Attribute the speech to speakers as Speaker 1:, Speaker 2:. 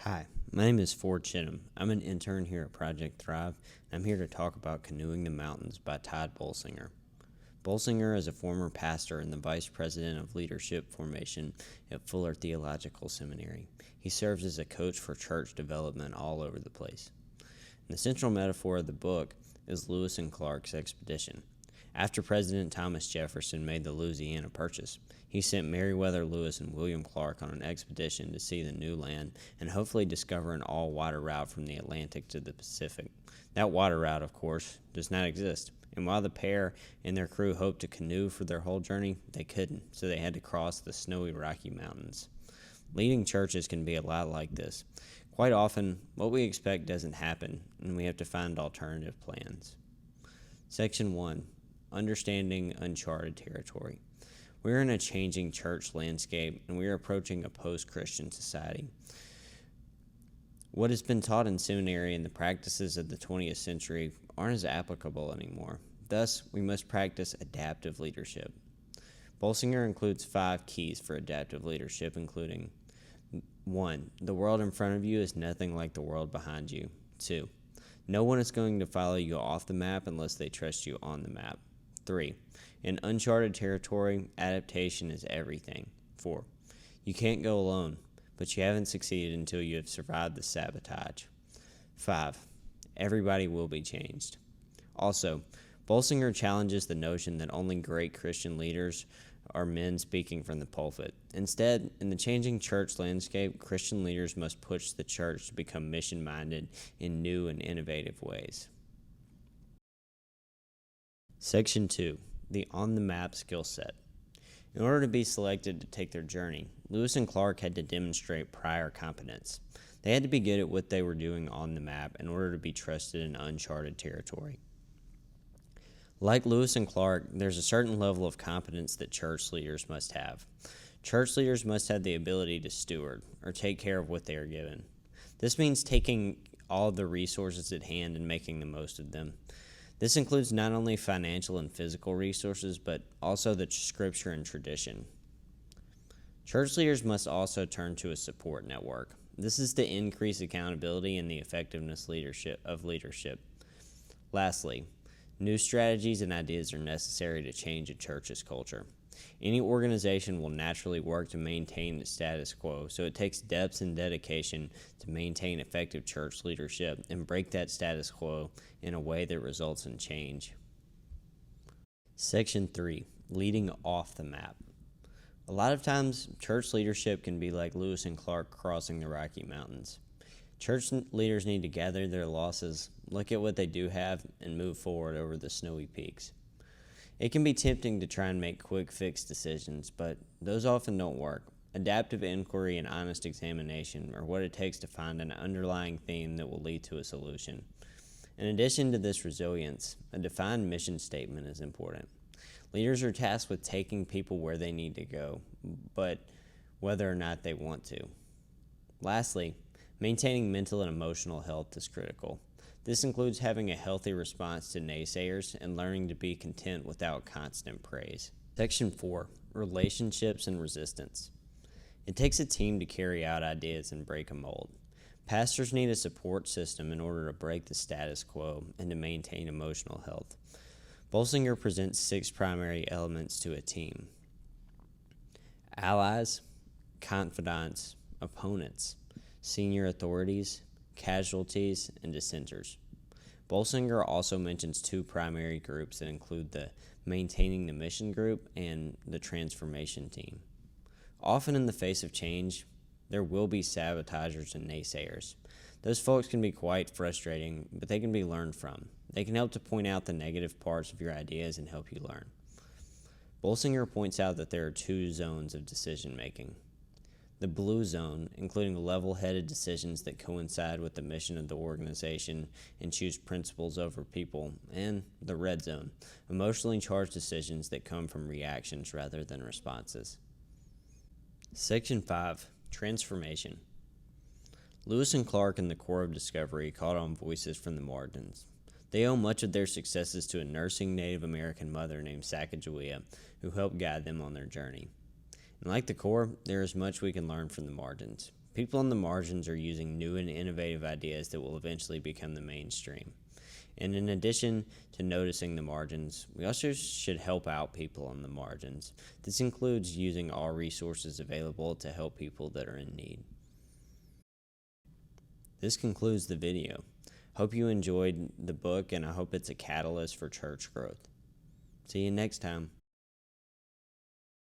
Speaker 1: Hi, my name is Ford Chittom. I'm an intern here at Project Thrive, and I'm here to talk about Canoeing the Mountains by Todd Bolsinger. Bolsinger is a former pastor and the vice president of leadership formation at Fuller Theological Seminary. He serves as a coach for church development all over the place. And the central metaphor of the book is Lewis and Clark's expedition. After President Thomas Jefferson made the Louisiana Purchase, he sent Meriwether Lewis and William Clark on an expedition to see the new land and hopefully discover an all-water route from the Atlantic to the Pacific. That water route, of course, does not exist, and while the pair and their crew hoped to canoe for their whole journey, they couldn't, so they had to cross the snowy Rocky Mountains. Leading churches can be a lot like this. Quite often, what we expect doesn't happen, and we have to find alternative plans. Section 1. Understanding Uncharted Territory. We're in a changing church landscape, and we are approaching a post-Christian society. What has been taught in seminary and the practices of the 20th century aren't as applicable anymore. Thus, we must practice adaptive leadership. Bolsinger includes 5 keys for adaptive leadership, including 1. The world in front of you is nothing like the world behind you. 2. No one is going to follow you off the map unless they trust you on the map. 3. In uncharted territory, adaptation is everything. 4. You can't go alone, but you haven't succeeded until you have survived the sabotage. 5. Everybody will be changed. Also, Bolsinger challenges the notion that only great Christian leaders are men speaking from the pulpit. Instead, in the changing church landscape, Christian leaders must push the church to become mission-minded in new and innovative ways. Section 2. The on-the-map skill set. In order to be selected to take their journey, Lewis and Clark had to demonstrate prior competence. They had to be good at what they were doing on the map in order to be trusted in uncharted territory. Like Lewis and Clark, there's a certain level of competence that church leaders must have. Church leaders must have the ability to steward, or take care of what they are given. This means taking all of the resources at hand and making the most of them. This includes not only financial and physical resources, but also the scripture and tradition. Church leaders must also turn to a support network. This is to increase accountability and the effectiveness of leadership. Lastly, new strategies and ideas are necessary to change a church's culture. Any organization will naturally work to maintain the status quo, so it takes depth and dedication to maintain effective church leadership and break that status quo in a way that results in change. Section 3. Leading off the map. A lot of times, church leadership can be like Lewis and Clark crossing the Rocky Mountains. Church leaders need to gather their losses, look at what they do have, and move forward over the snowy peaks. It can be tempting to try and make quick fix decisions, but those often don't work. Adaptive inquiry and honest examination are what it takes to find an underlying theme that will lead to a solution. In addition to this resilience, a defined mission statement is important. Leaders are tasked with taking people where they need to go, but whether or not they want to. Lastly, maintaining mental and emotional health is critical. This includes having a healthy response to naysayers and learning to be content without constant praise. Section 4. Relationships and resistance. It takes a team to carry out ideas and break a mold. Pastors need a support system in order to break the status quo and to maintain emotional health. Bolsinger presents 6 primary elements to a team: allies, confidants, opponents, senior authorities, casualties, and dissenters. Bolsinger also mentions 2 primary groups that include the Maintaining the Mission group and the Transformation team. Often in the face of change, there will be sabotagers and naysayers. Those folks can be quite frustrating, but they can be learned from. They can help to point out the negative parts of your ideas and help you learn. Bolsinger points out that there are 2 zones of decision making. The blue zone, including level-headed decisions that coincide with the mission of the organization and choose principles over people, and the red zone, emotionally charged decisions that come from reactions rather than responses. Section 5. Transformation. Lewis and Clark in the Core of Discovery called on voices from the margins. They owe much of their successes to a nursing Native American mother named Sacagawea, who helped guide them on their journey. And like the core, there is much we can learn from the margins. People on the margins are using new and innovative ideas that will eventually become the mainstream. And in addition to noticing the margins, we also should help out people on the margins. This includes using all resources available to help people that are in need. This concludes the video. Hope you enjoyed the book, and I hope it's a catalyst for church growth. See you next time.